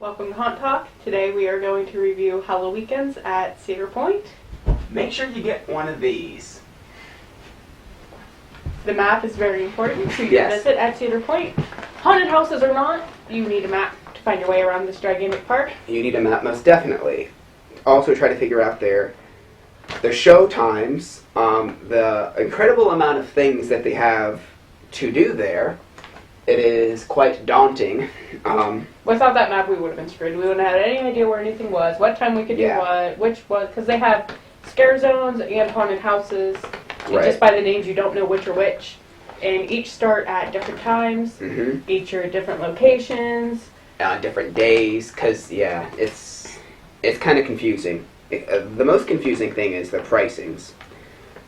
Welcome to Haunt Talk. Today we are going to review Halloweekends at Cedar Point. Make sure you get one of these. The map is very important to your Yes. visit at Cedar Point. Haunted houses or not, you need a map to find your way around this gigantic park. You need a map, most definitely. Also try to figure out their show times, the incredible amount of things that they have to do there. It is quite daunting. Without that map, we would have been screwed. We wouldn't have had any idea where anything was, what time we could do what, which was, because they have scare zones and haunted houses. And Right. just by the names, you don't know which are which. And each start at different times. Mm-hmm. Each are at different locations. Different days, because, it's kind of confusing. The most confusing thing is the pricings,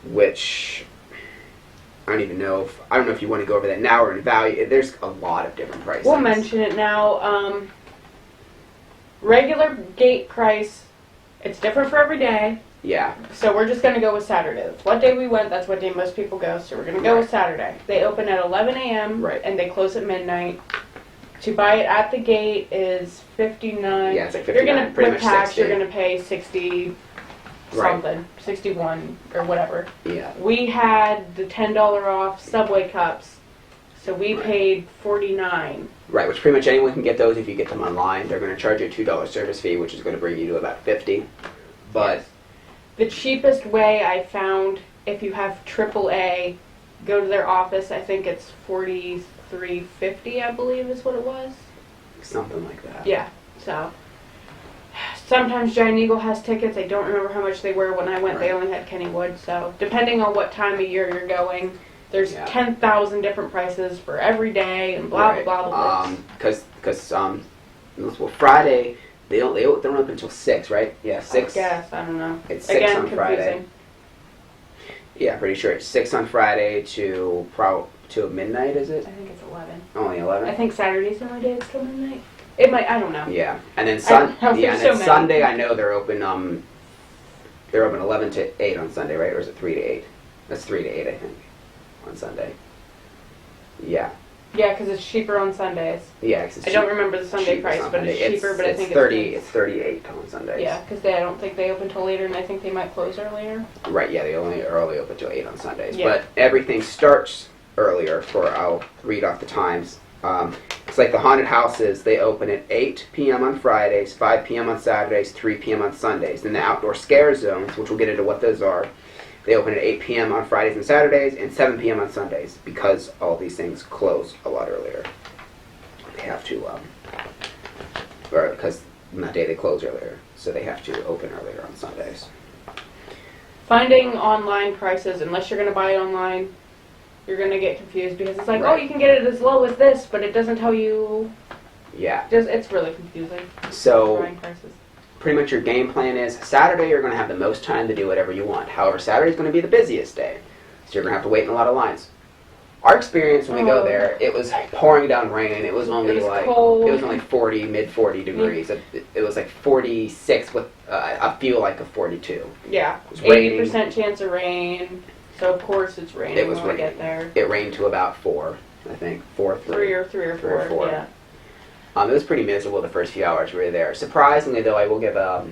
which I don't know if you want to go over that now or in value. There's a lot of different prices. We'll mention it now. Regular gate price, it's different for every day. Yeah. So we're just going to go with Saturday. What day we went, that's what day most people go. So we're going to go with Saturday. They open at 11 a.m. Right. And they close at midnight. To buy it at the gate is $59. Yeah, it's like You're going $59, to pretty put much tax, 60. you're going to pay 60 something, 61 or whatever. Yeah. We had the $10 off Subway cups. So we paid $49. Right, which pretty much anyone can get those if you get them online. They're going to charge you a $2 service fee, which is going to bring you to about $50. But The cheapest way I found, if you have AAA, go to their office. I think it's $43.50, I believe is what it was. something like that. Yeah, so sometimes Giant Eagle has tickets. I don't remember how much they were. When I went, they only had Kennywood. So depending on what time of year you're going, there's 10,000 different prices for every day and blah, blah, blah, blah. Because Friday, they don't open until 6, right? Yeah, 6. I guess, I don't know. It's 6 Again, on Friday. confusing. Yeah, pretty sure it's 6 on Friday to midnight, is it? I think it's 11. Only 11? I think Saturday's the only day it's till midnight. It might, I don't know. Yeah, and then many. Sunday I know they're open 11 to 8 on Sunday, right? Or is it 3 to 8? That's 3 to 8, I think, on Sunday. Yeah. Yeah, because it's cheaper on Sundays. Yeah, 'cause it's I don't remember the Sunday price, but it's cheaper, but I think it's 30. It's 38 on Sundays. Yeah, because I don't think they open till later, and I think they might close earlier. Right, yeah, they only open till 8 on Sundays. Yeah. But everything starts earlier I'll read off the times. It's like the haunted houses, they open at 8 p.m. on Fridays, 5 p.m. on Saturdays, 3 p.m. on Sundays. Then the outdoor scare zones, which we'll get into what those are, they open at 8 p.m. on Fridays and Saturdays and 7 p.m. on Sundays because all these things close a lot earlier. They have to, or because on that day they close earlier, so they have to open earlier on Sundays. Finding online prices, unless you're going to buy it online, you're going to get confused because it's like, oh, you can get it as low as this, but it doesn't tell you. Yeah. It's really confusing. So, Buying prices. pretty much your game plan is Saturday you're going to have the most time to do whatever you want. However, Saturday's going to be the busiest day, so you're going to have to wait in a lot of lines. Our experience when we go there, it was pouring down rain. It was only cold. It was only 40, mid 40 degrees. It was like 46 with a feel like a 42. Yeah. It was raining. 80% chance of rain. So of course it's raining It was when we raining. get there. It rained to about 4, I think. 4, 3. 3 or 4. Yeah. It was pretty miserable the first few hours we were there. Surprisingly, though, I will give a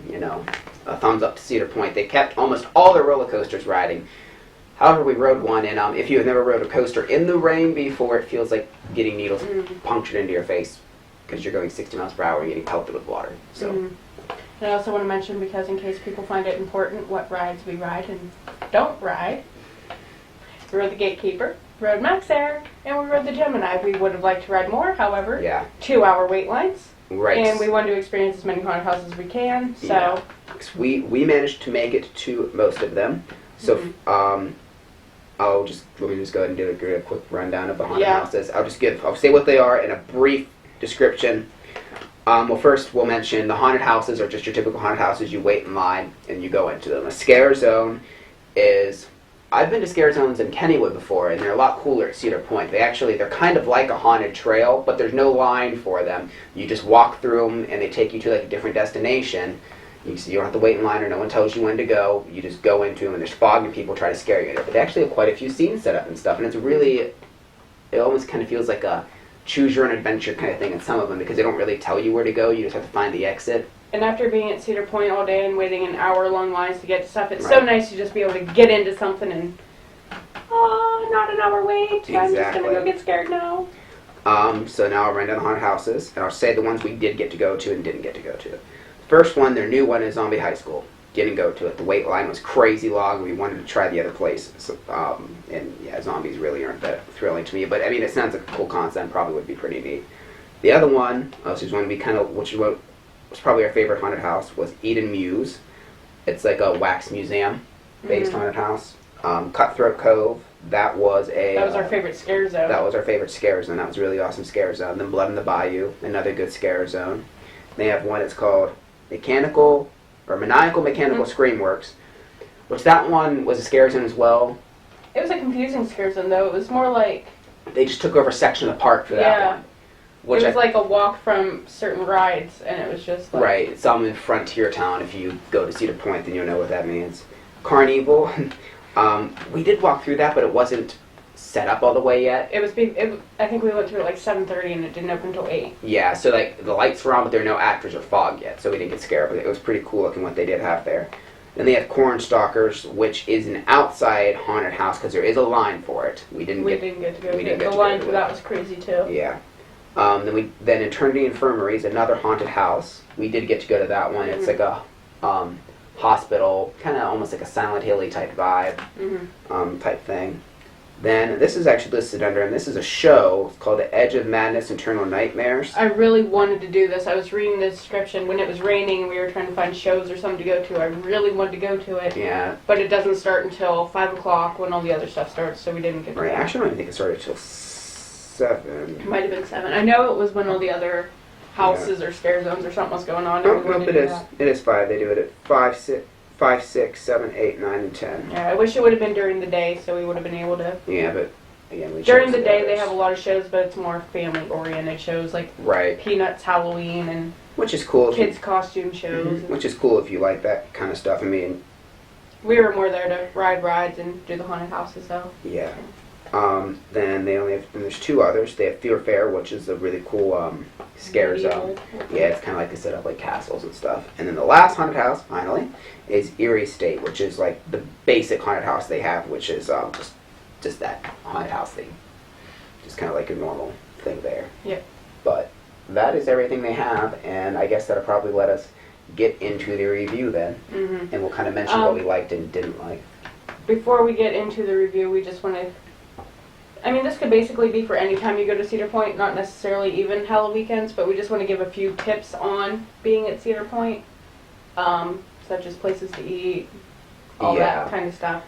thumbs up to Cedar Point. They kept almost all their roller coasters riding. However, we rode one, and if you have never rode a coaster in the rain before, it feels like getting needles punctured into your face because you're going 60 miles per hour and getting pelted with water. So. And I also want to mention, because in case people find it important, what rides we ride and don't ride. We rode the Gatekeeper, rode Max Air, and we rode the Gemini. We would have liked to ride more, however, 2-hour wait lines. Right. And we want to experience as many haunted houses as we can, so. We managed to make it to most of them. So, let me just go ahead and do a quick rundown of the haunted houses. I'll say what they are in a brief description. Well, first we'll mention the haunted houses are just your typical haunted houses. You wait in line and you go into them. A scare zone is, I've been to scare zones in Kennywood before, and they're a lot cooler at Cedar Point. They're kind of like a haunted trail, but there's no line for them. You just walk through them, and they take you to like a different destination. You don't have to wait in line, or no one tells you when to go. You just go into them, and there's fog, and people try to scare you. But they actually have quite a few scenes set up and stuff, and it almost kind of feels like a choose your own adventure kind of thing in some of them because they don't really tell you where to go. You just have to find the exit. And after being at Cedar Point all day and waiting in hour-long lines to get to stuff, it's so Right. nice to just be able to get into something and, oh, not an hour wait. I'm just going Exactly. to go get scared now. So now I'll run down the haunted houses, and I'll say the ones we did get to go to and didn't get to go to. First one, their new one is Zombie High School. Didn't go to it. The wait line was crazy long. We wanted to try the other places. And yeah, zombies really aren't that thrilling to me. But I mean, it sounds like a cool concept. Probably would be pretty neat. The other one, which is one we which is what was probably our favorite haunted house, was Eden Muse. It's like a wax museum based haunted house. Cutthroat Cove. That was our favorite scare zone. That was our favorite scare zone. That was a really awesome scare zone. Then Blood in the Bayou, another good scare zone. They have one. It's called Maniacal Mechanical Screamworks, which that one was a scare zone as well. It was a confusing scare zone, though. It was more like... They just took over a section of the park for that one. Which it was like a walk from certain rides, and it was just like... Right. It's in Frontier Town. If you go to Cedar Point, then you'll know what that means. Carnival. We did walk through that, but it wasn't set up all the way yet. I think we went through at like 7:30, and it didn't open until 8. Yeah, so like the lights were on, but there were no actors or fog yet, so we didn't get scared. But it was pretty cool looking what they did have there. Then they have Cornstalkers, which is an outside haunted house because there is a line for it. We didn't get to go. The line for that was crazy too. Yeah. Then Eternity Infirmary is another haunted house. We did get to go to that one. It's like a hospital, kind of almost like a Silent Hill-y type vibe, type thing. Then this is actually listed under, and this is a show called The Edge of Madness, Eternal Nightmares. I really wanted to do this. I was reading the description when it was raining and we were trying to find shows or something to go to. I really wanted to go to it. Yeah. But it doesn't start until 5 o'clock when all the other stuff starts, so we didn't get to Right. that. Actually, I don't even think it started until 7. It might have been 7. I know it was when all the other houses or scare zones or something was going on. Nope, it is. It is 5. They do it at 5, 6, 7, 8, 9, and 10. Yeah, I wish it would have been during the day so we would have been able to... Yeah, but again, we During chose the day others. they have a lot of shows, but it's more family-oriented shows like Right. Peanuts Halloween and Which is cool. kids' costume shows. Which is cool if you like that kind of stuff. I mean, We were more there to ride rides and do the haunted houses, though. yeah. Then there's 2 others. They have Fear Fair, which is a really cool scare zone. Yeah, it's kind of like they set up like castles and stuff. And then the last haunted house, finally, is Erie State, which is like the basic haunted house they have, which is just that haunted house thing. Just kind of like a normal thing there. Yep. But that is everything they have, and I guess that'll probably let us get into the review then. And we'll kind of mention what we liked and didn't like. Before we get into the review, we just want to... I mean, this could basically be for any time you go to Cedar Point, not necessarily even Halloweekends, but we just want to give a few tips on being at Cedar Point, such as places to eat, all that kind of stuff.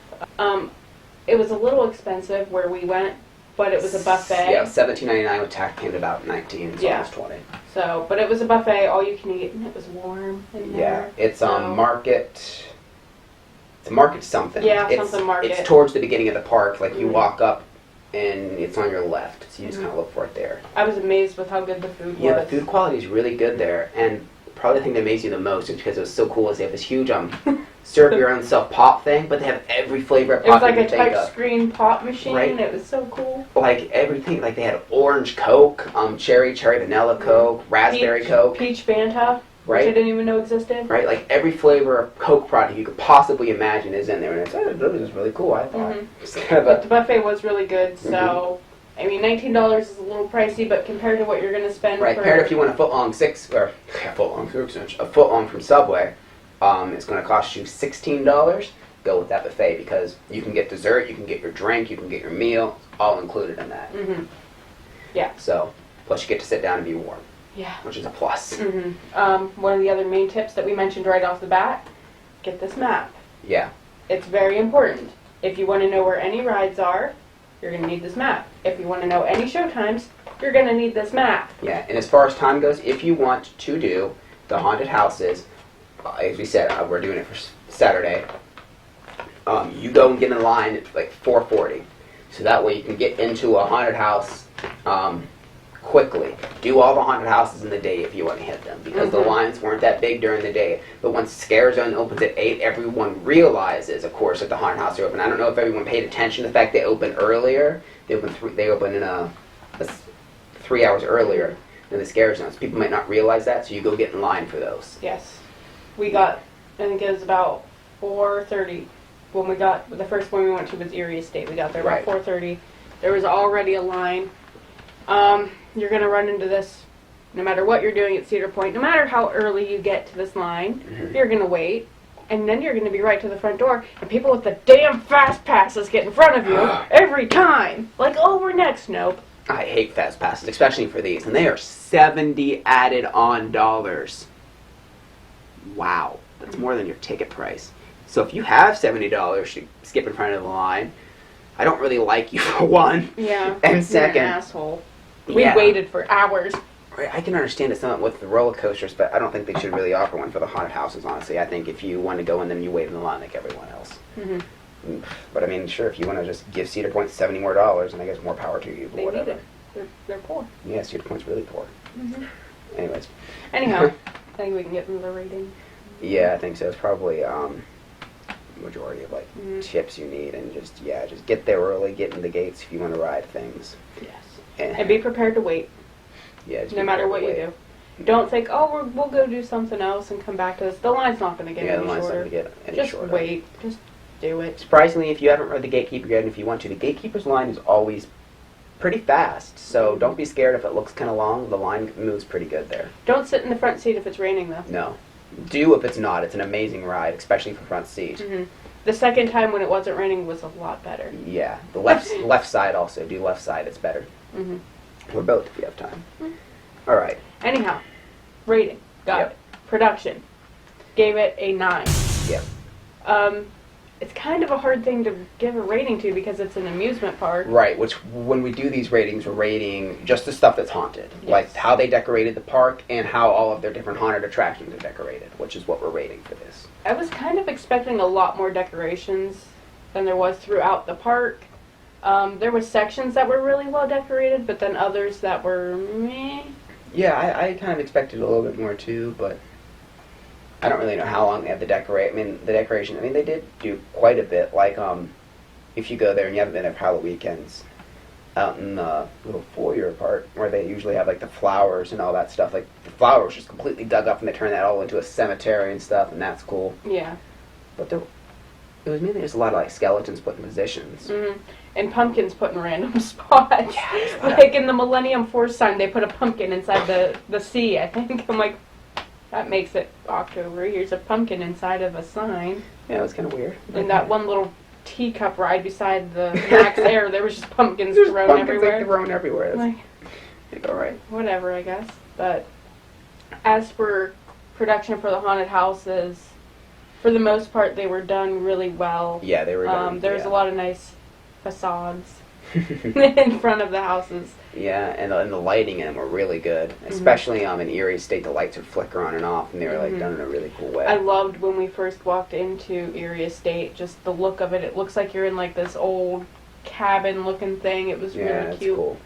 It was a little expensive where we went, but it was a buffet. Yeah, $17.99 with tax came to about 19, it's almost 20. So, but it was a buffet, all you can eat, and it was warm in there. Yeah, it's Market. It's Market something. Yeah, something Market. It's towards the beginning of the park. Like you walk up, and it's on your left, so you just kind of look for it there. I was amazed with how good the food was. Yeah, the food quality is really good there, and probably the thing that amazed me the most is because it was so cool is they have this huge serve your own self pop thing, but they have every flavor of It was pop like you a can think touch of. screen pop machine. Right. It was so cool. Like everything, like they had orange Coke, cherry vanilla Coke, raspberry Coke. Peach Fanta, Right. which I didn't even know existed. Right, like every flavor of Coke product you could possibly imagine is in there, and it's really just really cool. I thought. It's kind of But the buffet was really good, so I mean, $19 is a little pricey, but compared to what you're going to spend right. for... Compared to if you want a foot long from Subway, it's going to cost you $16. Go with that buffet because you can get dessert, you can get your drink, you can get your meal, all included in that. Yeah. So, plus you get to sit down and be warm. Yeah. Which is a plus. One of the other main tips that we mentioned right off the bat, get this map. Yeah. It's very important. If you want to know where any rides are, you're going to need this map. If you want to know any show times, you're going to need this map. Yeah, and as far as time goes, if you want to do the haunted houses, as we said, we're doing it for Saturday, you go and get in line at like 4:40. So that way you can get into a haunted house quickly. Do all the haunted houses in the day if you want to hit them, because the lines weren't that big during the day. But once Scare Zone opens at 8, everyone realizes, of course, that the haunted houses are open. I don't know if everyone paid attention to the fact they open earlier. They open in a 3 hours earlier than the scare zones. People might not realize that, so you go get in line for those. Yes. We got, I think it was about 4:30 when we got, the first one we went to was Erie Estate. We got there about 4:30. There was already a line. You're going to run into this no matter what you're doing at Cedar Point. No matter how early you get to this line, you're going to wait. And then you're going to be right to the front door. And people with the damn fast passes get in front of you every time. Like, oh, we're next. Nope. I hate fast passes, especially for these. And they are 70 added on dollars. Wow. That's more than your ticket price. So if you have $70 to skip in front of the line, I don't really like you, for one. Yeah. And second, you're an asshole. We waited for hours. I can understand it somewhat with the roller coasters, but I don't think they should really offer one for the haunted houses, honestly. I think if you want to go in them, you wait in the line like everyone else. But I mean, sure, if you want to just give Cedar Point $70 more, and I guess more power to you, but they whatever. Need it. They're poor. Yeah, Cedar Point's really poor. Anyways. Anyhow, I think we can get into the rating. Yeah, I think so. It's probably majority of like tips you need, and just get there early, get in the gates if you want to ride things. Yes. And be prepared to wait. Yeah. No matter what you do. Don't think, oh, we'll go do something else and come back to this. The line's not going to get any shorter. Not going to get any just shorter. Wait. Just do it. Surprisingly, if you haven't read the Gatekeeper yet, and if you want to, the Gatekeeper's line is always pretty fast. So don't be scared if it looks kind of long. The line moves pretty good there. Don't sit in the front seat if it's raining, though. No. Do if it's not. It's an amazing ride, especially for front seat. The second time when it wasn't raining was a lot better. Yeah. The left side also. Do left side. It's better. Or both if you have time. All right. Anyhow, rating. Got it. Production. Gave it a 9. Yep. It's kind of a hard thing to give a rating to because it's an amusement park. Right, which when we do these ratings, we're rating just the stuff that's haunted. Yes. Like how they decorated the park and how all of their different haunted attractions are decorated, which is what we're rating for this. I was kind of expecting a lot more decorations than there was throughout the park. There were sections that were really well decorated, but then others that were meh. Yeah, I kind of expected a little bit more too, but I don't really know how long they have to decorate. I mean, the decoration, they did do quite a bit. Like, if you go there and you haven't been there for Halloweekends, out in the little foyer part where they usually have, like, the flowers and all that stuff. Like, the flowers just completely dug up and they turned that all into a cemetery and stuff, and that's cool. Yeah. But it was mainly just a lot of, like, skeletons put in positions. And pumpkins put in random spots. Yeah, like in the Millennium Force sign, they put a pumpkin inside the sea, I think. I'm like, that makes it October. Here's a pumpkin inside of a sign. Yeah, it was kind of weird. And that one little teacup ride beside the Max Air, there was just pumpkins thrown everywhere. Like, thrown everywhere. Like, all right. Whatever, I guess. But as for production for the haunted houses, for the most part, they were done really well. Yeah, they were done. There was a lot of nice facades in front of the houses. Yeah, and the lighting in them were really good. Especially in Erie State, the lights would flicker on and off, and they were like done in a really cool way. I loved when we first walked into Erie Estate, just the look of it. It looks like you're in like this old cabin-looking thing. It was really cute. Cool.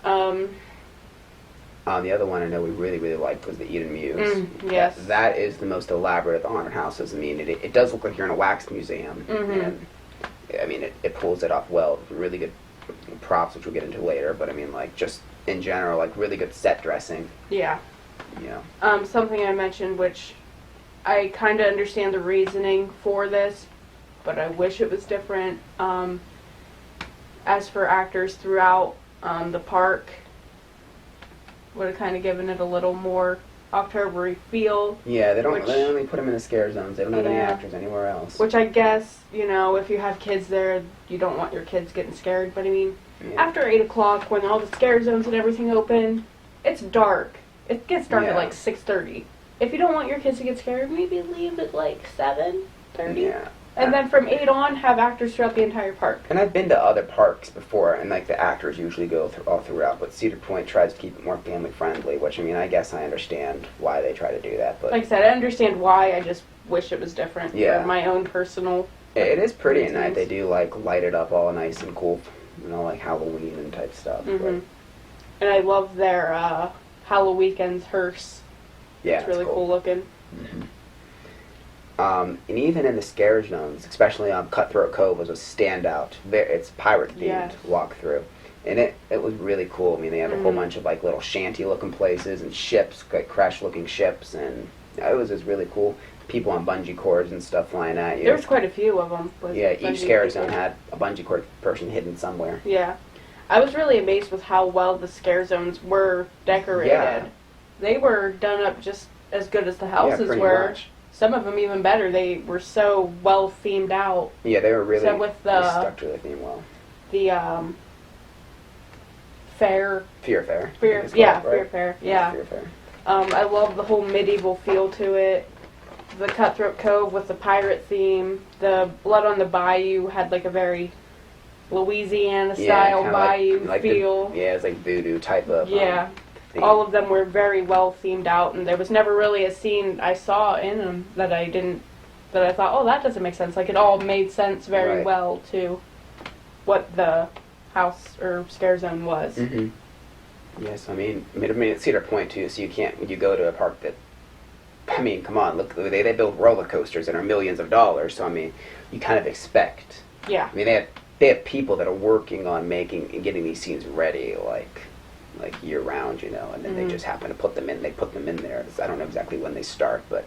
The other one I know we really, really liked was the Eden Muse. Yes. That is the most elaborate of the haunted houses. I mean, it does look like you're in a wax museum. And, I mean, it pulls it off well. Really good props, which we'll get into later. But, I mean, like, just in general, like, really good set dressing. Yeah. Yeah. Something I mentioned, which I kind of understand the reasoning for this, but I wish it was different. As for actors throughout the park, would have kind of given it a little more October-y feel. Yeah, they only put them in the scare zones. They don't have any actors anywhere else. Which I guess, if you have kids there, you don't want your kids getting scared. But I mean, after 8 o'clock, when all the scare zones and everything open, it's dark. It gets dark at like 6:30. If you don't want your kids to get scared, maybe leave at like 7:30. Yeah. And then from 8 on, have actors throughout the entire park. And I've been to other parks before, and like the actors usually go all throughout, but Cedar Point tries to keep it more family friendly, which I mean, I guess I understand why they try to do that. But like I said, I understand why. I just wish it was different. Yeah. For my own personal. It is pretty at night. They do like light it up all nice and cool, like Halloween and type stuff. But, And I love their Halloweekends hearse. yeah, it's really cool looking. And even in the scare zones, especially on Cutthroat Cove, was a standout. It's pirate themed walkthrough, And it was really cool. I mean, they had a whole bunch of like little shanty-looking places and ships, like crash-looking ships, and it was just really cool. People on bungee cords and stuff flying at you. There was quite a few of them. Yeah, each scare zone had a bungee cord person hidden somewhere. Yeah. I was really amazed with how well the scare zones were decorated. Yeah. They were done up just as good as the houses were. Much. Some of them even better. They were so well themed out. Yeah, they were really, so with they stuck to the theme well. The Fear Fair. Yeah. Fear Fair. I love the whole medieval feel to it. The Cutthroat Cove with the pirate theme. The Blood on the Bayou had like a very Louisiana style bayou feel. It's like voodoo type of theme. All of them were very well themed out, and there was never really a scene I saw in them that I thought, oh, that doesn't make sense. Like, it all made sense very well to what the house or scare zone was. Mm-hmm. Yes, I mean, it's Cedar Point too, so you can't, when you go to a park that, I mean, come on, look, they build roller coasters that are millions of dollars, so I mean, you kind of expect. Yeah. I mean, they have people that are working on making and getting these scenes ready, like year round, you know, and then they just happen to put them in. They put them in there. I don't know exactly when they start, but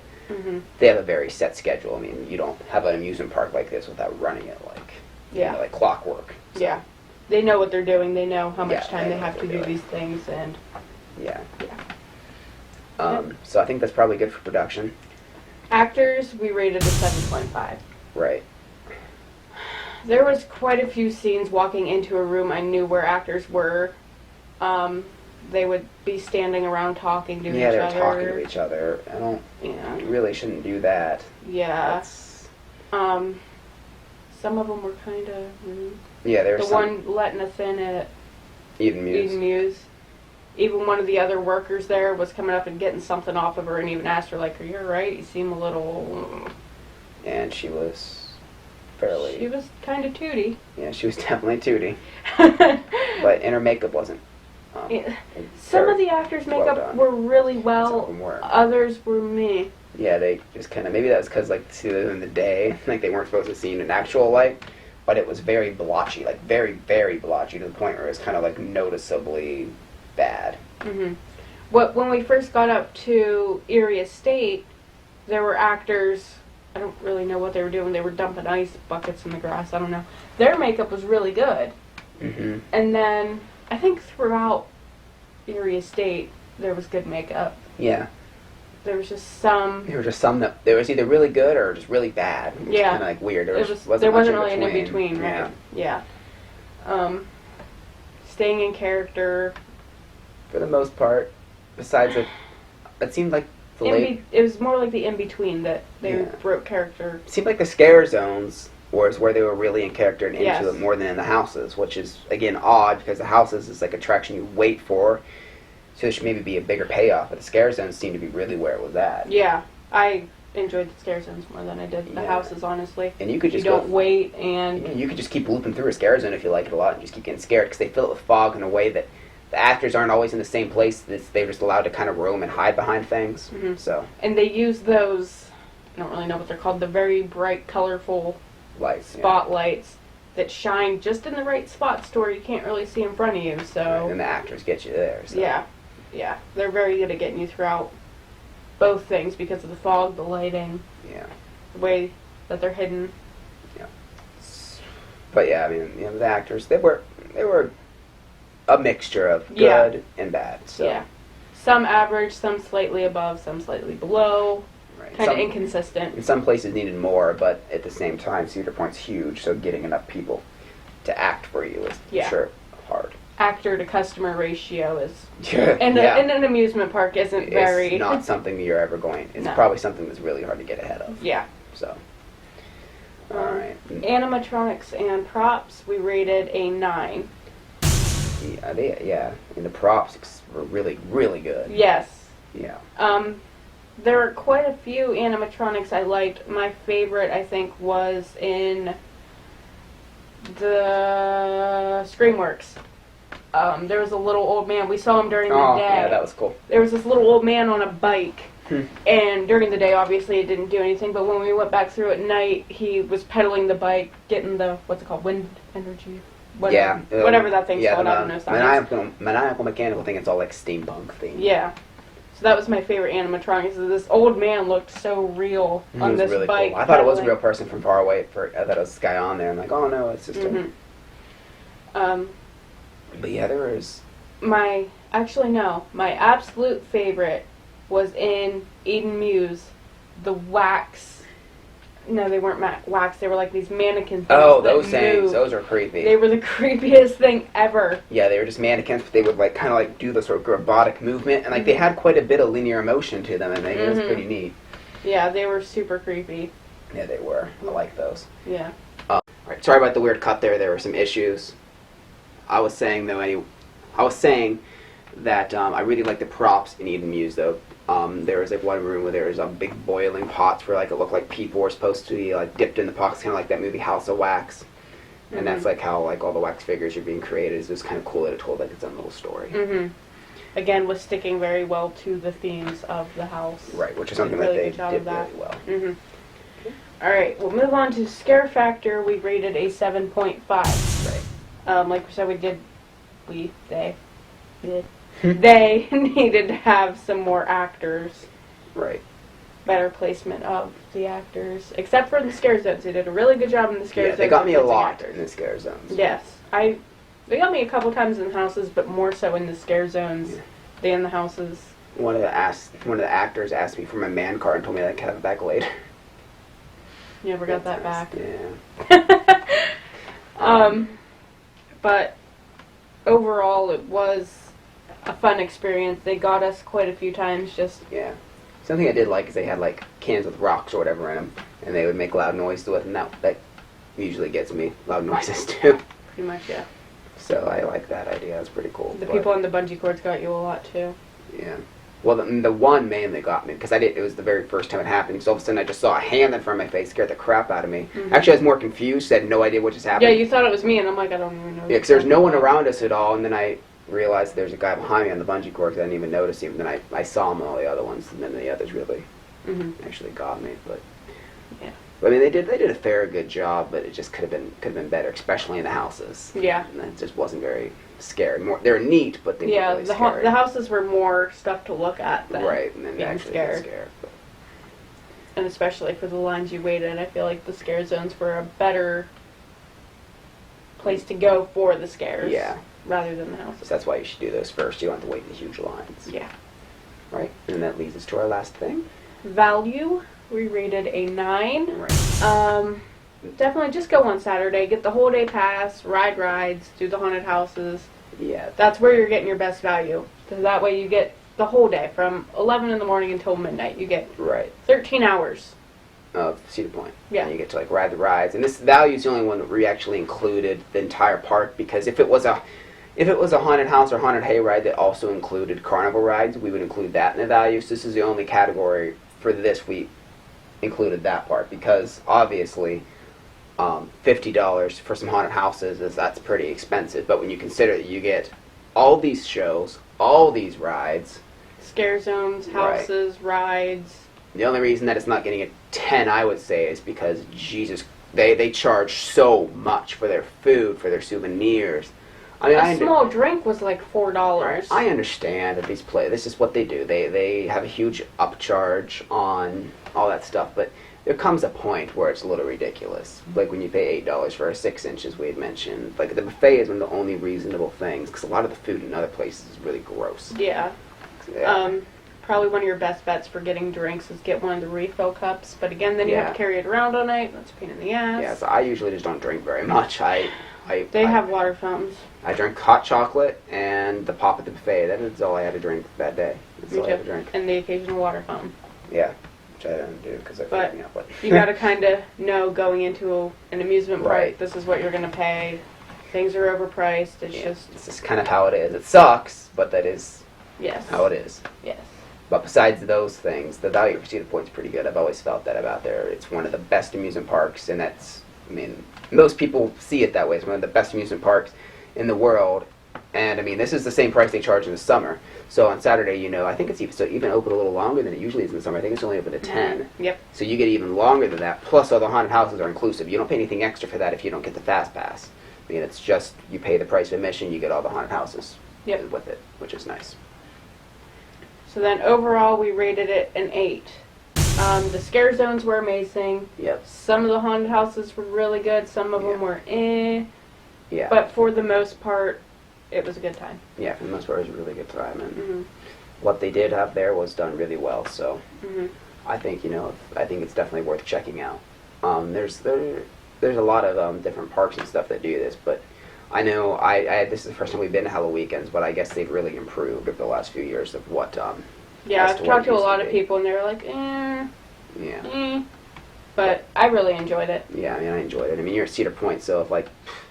they have a very set schedule. I mean, you don't have an amusement park like this without running it like clockwork. So. Yeah. They know what they're doing. They know how much time they have to do these things, and so I think that's probably good for production. Actors, we rated a 7.5. Right. There was quite a few scenes walking into a room I knew where actors were. They would be standing around talking to each other. Yeah, they were talking to each other. You really shouldn't do that. Yeah. Some of them were kind of rude. Yeah, there was the one letting us in at Eden Muse. Even one of the other workers there was coming up and getting something off of her and even asked her, like, are you alright? You seem a little... And she was She was kind of tooty. Yeah, she was definitely tooty. But and her makeup wasn't. Some of the actors' makeup were really well. Some of them were. Others were meh. Yeah, they just kind of, maybe that was because, like, in the day, like, they weren't supposed to see in actual light, but it was very blotchy, like, very, very blotchy, to the point where it was kind of, like, noticeably bad. Mm-hmm. When we first got up to Erie Estate, there were actors, I don't really know what they were doing, they were dumping ice buckets in the grass, I don't know. Their makeup was really good. Mm-hmm. And then, I think throughout Erie Estate, there was good makeup. Yeah. There was just some that there was either really good or just really bad. It was kind of like weird. There wasn't really an in-between, right? Yeah. Staying in character. For the most part, besides it seemed like it was more like the in-between that they broke character. It seemed like the scare zones was where they were really in character and into it more than in the houses, which is, again, odd because the houses is like attraction you wait for. So there should maybe be a bigger payoff, but the scare zones seemed to be really where it was at. Yeah, I enjoyed the scare zones more than I did the houses, honestly. And you could just wait, and you could just keep looping through a scare zone if you like it a lot, and just keep getting scared because they fill it with fog in a way that the actors aren't always in the same place. They're just allowed to kind of roam and hide behind things. Mm-hmm. So. And they use those, I don't really know what they're called, the very bright, colorful spotlights that shine just in the right spots to where you can't really see in front of you. So. Right, and the actors get you there. So. Yeah, they're very good at getting you throughout both things because of the fog, the lighting, the way that they're hidden. Yeah. But yeah, I mean, the actors, they were a mixture of good and bad. So. Yeah. Some average, some slightly above, some slightly below. Right. Kind of inconsistent. In some places needed more, but at the same time, Cedar Point's huge, so getting enough people to act for you is sure hard. Actor to customer ratio is in an amusement park isn't very. It's not something you're ever going. It's probably something that's really hard to get ahead of. Yeah. So. All right. Animatronics and props, we rated a 9. Yeah, and the props were really, really good. Yes. Yeah. There were quite a few animatronics I liked. My favorite, I think, was in the Screamworks. There was a little old man. We saw him during the day. Yeah, that was cool. There was this little old man on a bike. And during the day, obviously, it didn't do anything. But when we went back through at night, he was pedaling the bike, getting the, what's it called, wind energy? whatever that thing's called. I don't know science. Maniacal mechanical thing. It's all like steampunk themed. Yeah. So that was my favorite animatronic. So this old man looked so real on this really bike. Cool. I thought it was a real person from far away. I thought it was this guy on there. I'm like, oh no, it's just him. But yeah, there was... My absolute favorite was in Eden Muse, the wax. No, they weren't wax. They were like these mannequin things. Oh, those things. Those are creepy. They were the creepiest thing ever. Yeah, they were just mannequins, but they would like kind of like do the sort of robotic movement, and like they had quite a bit of linear motion to them, and it was pretty neat. Yeah, they were super creepy. Yeah, they were. I like those. Yeah. Right. Sorry about the weird cut there. There were some issues. I was saying that I really like the props in Eden Muse though. There was like one room where there was big boiling pots where like it looked like people were supposed to be like dipped in the pots, kind of like that movie House of Wax. And that's like how like all the wax figures are being created. It was kind of cool that it told like its own little story. Again, was sticking very well to the themes of the house. Right, which is something that they did really well. All right, we'll move on to scare factor. We rated a 7.5. Right. Like we said, they needed to have some more actors. Right. Better placement of the actors, except for the scare zones. They did a really good job in the scare zones. Yeah, they got me a lot in the scare zones. Yes, they got me a couple times in the houses, but more so in the scare zones than in the houses. One of the actors asked me for my man card and told me I could have it back later. You never got that back. Yeah. But overall, it was a fun experience. They got us quite a few times. Yeah. Something I did like is they had like cans with rocks or whatever in them, and they would make loud noises with, and that usually gets me loud noises too. Pretty much, yeah. So I like that idea. That's pretty cool. The people on the bungee cords got you a lot too. Yeah. Well, the one mainly got me because it was the very first time it happened. Because all of a sudden I just saw a hand in front of my face, scared the crap out of me. Actually, I was more confused. I had no idea what just happened. Yeah, you thought it was me, and I'm like, I don't even know. Yeah, because there's no one around us at all, and then I realized there's a guy behind me on the bungee cord because I didn't even notice him. Then I saw him and all the other ones, and then the others really actually got me. But yeah, I mean they did a fair good job, but it just could have been better, especially in the houses. Yeah, and it just wasn't very scary. They're neat, but they weren't really scary. The houses were more stuff to look at than and then being actually scared. And especially for the lines you waited, I feel like the scare zones were a better place to go for the scares. Yeah. Rather than the houses. So that's why you should do those first. You don't have to wait in the huge lines. Yeah. Right? And that leads us to our last thing. Value. We rated a 9. Right. Definitely just go on Saturday. Get the whole day pass, ride rides, do the haunted houses. Yeah. That's where you're getting your best value. Because that way you get the whole day from 11 in the morning until midnight. You get 13 hours. Of Cedar Point. Yeah. And you get to like ride the rides. And this value is the only one that we actually included the entire park, because if it was a haunted house or haunted hayride that also included carnival rides, we would include that in the value. So this is the only category for this we included that part, because obviously $50 for some haunted houses that's pretty expensive. But when you consider that you get all these shows, all these rides, scare zones, houses, rides. The only reason that it's not getting a 10, I would say, is because Jesus, they charge so much for their food, for their souvenirs. I mean, a small drink was like $4. I understand that this is what they do. They have a huge upcharge on all that stuff, but there comes a point where it's a little ridiculous. Like when you pay $8 for a 6 inches, we had mentioned. Like the buffet is one of the only reasonable things, because a lot of the food in other places is really gross. Yeah. Probably one of your best bets for getting drinks is get one of the refill cups. But again, then you have to carry it around all night. That's a pain in the ass. Yeah, so I usually just don't drink very much. They have water fountains. I drank hot chocolate and the pop at the buffet. That is all I had to drink that day. That's all I had to drink. And the occasional water fountain. Yeah, which I didn't do because I figured me out. But you got to kind of know going into an amusement park, this is what you're going to pay. Things are overpriced. It's just kind of how it is. It sucks, but that is how it is. Yes. But besides those things, the value for Cedar Point's pretty good. I've always felt that about there. It's one of the best amusement parks, and that's, I mean, most people see it that way. It's one of the best amusement parks in the world. And I mean, this is the same price they charge in the summer. So on Saturday, I think it's even open a little longer than it usually is in the summer. I think it's only open to 10. Yep. So you get even longer than that. Plus, all the haunted houses are inclusive. You don't pay anything extra for that if you don't get the fast pass. I mean, it's just you pay the price of admission, you get all the haunted houses Yep. with it, which is nice. So then overall, we rated it an 8. The scare zones were amazing. Yep. Some of the haunted houses were really good. Some of them were eh. Yeah. But for the most part, it was a good time. Yeah, for the most part, it was a really good time, and Mm-hmm. what they did have there was done really well. So Mm-hmm. I think I think it's definitely worth checking out. There's a lot of different parks and stuff that do this, but I know this is the first time we've been to Halloweekends, but I guess they've really improved over the last few years of what. Yeah, as I've to what talked it to a used lot of be. people, and they were like, eh, Yeah. eh. But I really enjoyed it. Yeah, I mean, I enjoyed it. I mean, you're at Cedar Point, so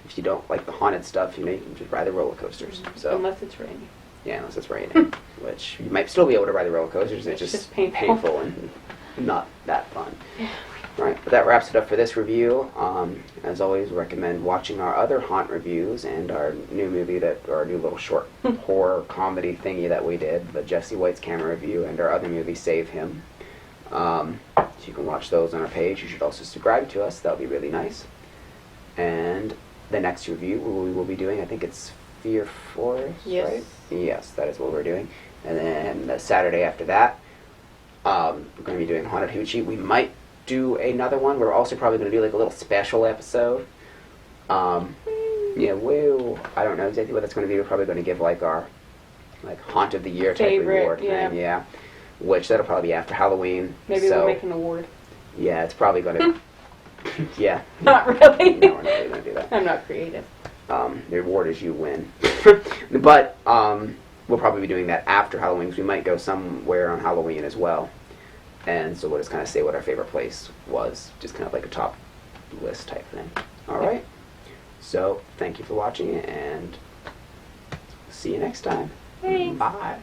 if you don't like the haunted stuff, you can just ride the roller coasters. So Unless it's raining. yeah, unless it's raining, which you might still be able to ride the roller coasters. It's just painful. and not that fun. All right, but that wraps it up for this review. As always, recommend watching our other haunt reviews and our new little short horror comedy thingy that we did, the Jesse White's camera review, and our other movie, Save Him. So you can watch those on our page. You should also subscribe to us. That would be really nice. And the next review we will be doing, I think it's Fear Forest, Yes. right? Yes, that is what we're doing. And then the Saturday after that, we're going to be doing Haunted Hoochie. We might do another one. We're also probably going to do like a little special episode. Yeah, I don't know exactly what that's going to be. We're probably going to give like our Haunt of the Year type Favorite, reward thing. Yeah. Which that'll probably be after Halloween. Maybe so, we'll make an award. yeah, it's probably going to. Yeah. Not really. No, we're not really going to do that. I'm not creative. The reward is you win. But we'll probably be doing that after Halloween because we might go somewhere on Halloween as well. And so we'll just kind of say what our favorite place was, just kind of like a top list type thing. All right. So thank you for watching, and see you next time. Thanks. Bye.